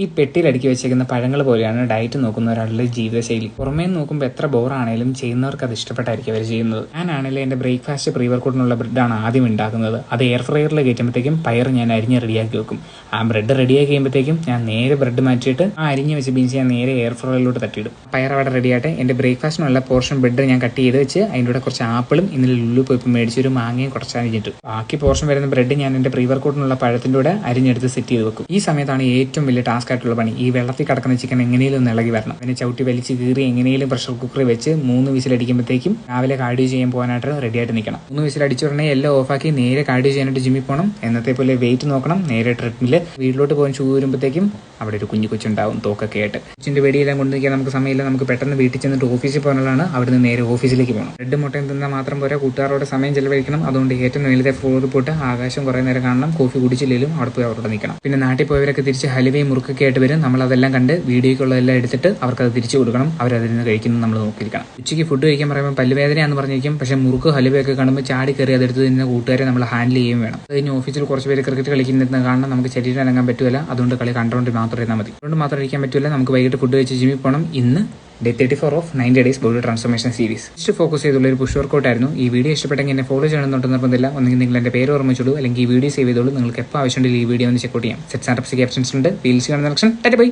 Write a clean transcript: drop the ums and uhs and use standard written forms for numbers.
ഈ പെട്ടിയിൽ അടുക്കി വെച്ചേക്കുന്ന പഴങ്ങൾ പോലെയാണ് ഡയറ്റ് നോക്കുന്ന ഒരാളുടെ ജീവിതശൈലി. പുറമേ നോക്കുമ്പോൾ എത്ര ബോറാണേലും ചെയ്യുന്നവർക്ക് അത് ഇഷ്ടപ്പെട്ടായിരിക്കും അവർ ചെയ്യുന്നത്. ഞാനാണെങ്കിലും എൻ്റെ ബ്രേക്ക്ഫാസ്റ്റ് പ്രീ വർക്കൗട്ടിനുള്ള ബ്രെഡാണ് ആദ്യം ഉണ്ടാക്കുന്നത്. അത് എയർ ഫ്രയറിൽ കയറ്റുമ്പോഴത്തേക്കും പയർ ഞാൻ അരിഞ്ഞ് റെഡിയാക്കി വെക്കും. ആ ബ്രെഡ് റെഡിയാക്കി കഴിയുമ്പോഴത്തേക്കും ഞാൻ നേരെ ബ്രെഡ് മാറ്റിയിട്ട് ആ അരിഞ്ഞ് വെച്ച് ബീൻസ് ഞാൻ നേരെ എയർ ഫ്രയറിലോട്ട് തട്ടിയിടും. പയർ അവിടെ റെഡിയായിട്ട് എൻ്റെ ബ്രേക്ക്ഫാസ്റ്റിനുള്ള പോർഷൻ ബ്രെഡ് ഞാൻ കട്ട് ചെയ്ത് വെച്ച് അതിൻ്റെ കൂടെ കുറച്ച് ആപ്പിളും ഇന്നലെ ലുള്ളു പോയി മേടിച്ചൊരു മാങ്ങയും കുറച്ച് അരിഞ്ഞിട്ട് ബാക്കി പോർഷൻ വരുന്ന ബ്രെഡ് ഞാൻ എൻ്റെ പ്രീ വർക്കൗട്ടിനുള്ള പഴത്തിൻ്റെ കൂടെ അരിഞ്ഞെടുത്ത് സെറ്റ് ചെയ്ത് വെക്കും. ഈ സമയത്താണ് ഏറ്റവും വലിയ ടാസ്ക് ആയിട്ടുള്ള പണി. ഈ വെള്ളത്തിൽ കിടക്കുന്ന ചിക്കൻ എങ്ങനെയും ഒന്ന് ഇളകി വരണം. അതിനെ ചവിട്ടി വലിച്ച് കീറി എങ്ങനെയും പ്രഷർ കുക്കറിൽ വെച്ച് 3 വിസിലടിക്കുമ്പോഴത്തേക്കും രാവിലെ കാർഡിയോ ചെയ്യാൻ പോകാനായിട്ട് റെഡി ആയിട്ട് നിൽക്കണം. 3 വിസിലടിച്ച ഉടനെ എല്ലാം ഓഫാക്കി നേരെ കാർഡിയോ ചെയ്യാനായിട്ട് ജിമ്മിൽ പോകണം. എന്നത്തെ പോലെ വെയിറ്റ് നോക്കണം. നേരെ ട്രെഡ്മില് വീട്ടിലോട്ട് പോകാൻ ഷൂ വരുമ്പോഴത്തേക്കും അവിടെ ഒരു കുഞ്ഞു കൊച്ചുണ്ടാവും തോക്കൊക്കെ ആയിട്ട്. കൊച്ചിൻ്റെ വെടിയെല്ലാം കൊണ്ടു നിൽക്കാൻ നമുക്ക് സമയമില്ല. നമുക്ക് പെട്ടെന്ന് വീട്ടിൽ ചെന്നിട്ട് ഓഫീസിൽ പോകാനുള്ളതാണ്. അവിടുന്ന് നേരെ ഓഫീസിലേക്ക് പോകണം. ബ്രെഡ് മുട്ടയും തിന്നാൽ മാത്രം പോരാ, കൂട്ടുകാരോട് സമയം ചെലവഴിക്കണം. അതുകൊണ്ട് ഏറ്റവും നേരത്തെ ഫ്ലോറിൽ പോയിട്ട് ആകാശം കുറേ നേരം കാണണം. കോഫി കുടിച്ചില്ലെങ്കിലും അവിടെ പോയി അവരോട് നിൽക്കണം. പിന്നെ നാട്ടിൽ പോയവരൊക്കെ തിരിച്ച് ഹലുവയും മുറുക്കൊക്കെ ആയിട്ട് വരും. നമ്മളതെല്ലാം കണ്ട് വീഡിയോക്കുള്ളതെല്ലാം എടുത്തിട്ട് അവർക്കത് തിരിച്ചു കൊടുക്കണം. അവരതിൽ നിന്ന് കഴിക്കുന്നത് നമ്മൾ നോക്കിയിരിക്കണം. ഉച്ചയ്ക്ക് ഫുഡ് കഴിക്കാൻ പറയുമ്പോൾ പല്ലുവേദനയാണെന്ന് പറഞ്ഞിരിക്കും. പക്ഷേ മുറുക്ക് ഹലുവയൊക്കെ കാണുമ്പോൾ ചാടി കയറി അതെടുത്ത് നിന്ന് കൂട്ടുകാരെ നമ്മൾ ഹാൻഡിൽ ചെയ്യുകയും വേണം. അതിന് ഓഫീസിൽ കുറച്ച് പേര് ക്രിക്കറ്റ് കളിക്കുന്നത് കാണാൻ നമുക്ക് ശരീരം അനങ്ങാൻ പറ്റില്ല. അതുകൊണ്ട് കളി കണ്ടുകൊണ്ട് മാത്രം ഇരുന്നാൽ മതി. അതുകൊണ്ട് മാത്രം ഇരിക്കാൻ പറ്റില്ല. നമുക്ക് വൈകിട്ട് ഫുഡ് കഴിച്ച് ജിമ്മിൽ പോകണം. ഇന്ന് day 34 of 90 days body transformation series just focus ചെയ്തുള്ള ഒരു പുഷ് വർക്കൗട്ട് ആയിരുന്നു. ഈ വീഡിയോ ഇഷ്ടപ്പെട്ടെങ്കിൽ എന്നെ ഫോളോ ചെയ്യണമെന്നുണ്ടെന്ന് നിർബന്ധമില്ല. ഒന്നെങ്കിൽ നിങ്ങൾ എൻ്റെ പേര് ഓർമ്മിച്ചോളൂ, അല്ലെങ്കിൽ ഈ വീഡിയോ സേവ് ചെയ്തോളൂ. നിങ്ങൾക്ക് എപ്പോൾ ആവശ്യമുണ്ടെങ്കിൽ ഈ വീഡിയോ ഒന്ന് ചെക്ക് ഔട്ട് ചെയ്യാം. സെറ്റ്സ് ആൻഡ് ടപ്സ് ക്യാപ്ഷൻസ് ഉണ്ട്. വീൽസ് കാണുന്ന സെലക്ഷൻ ബൈ.